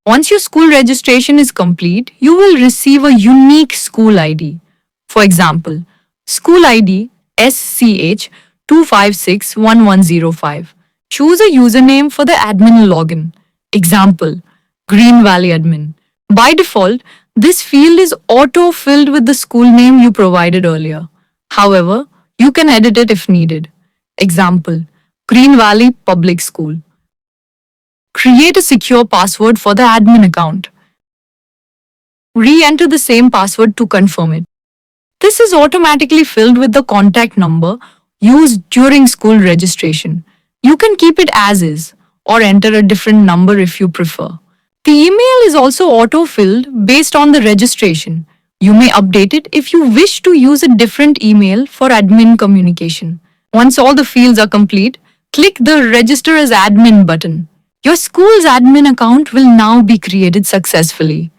Once your school registration is complete, you will receive a unique school ID. For example, school ID SCH 2561105. Choose a username for the admin login. Example, Green Valley Admin. By default, this field is auto-filled with the school name you provided earlier. However, you can edit it if needed. Example, Green Valley Public School. Create a secure password for the admin account. Re-enter the same password to confirm it. This is automatically filled with the contact number used during school registration. You can keep it as is or enter a different number if you prefer. The email is also auto-filled based on the registration. You may update it if you wish to use a different email for admin communication. Once all the fields are complete, click the Register as Admin button. Your school's admin account will now be created successfully.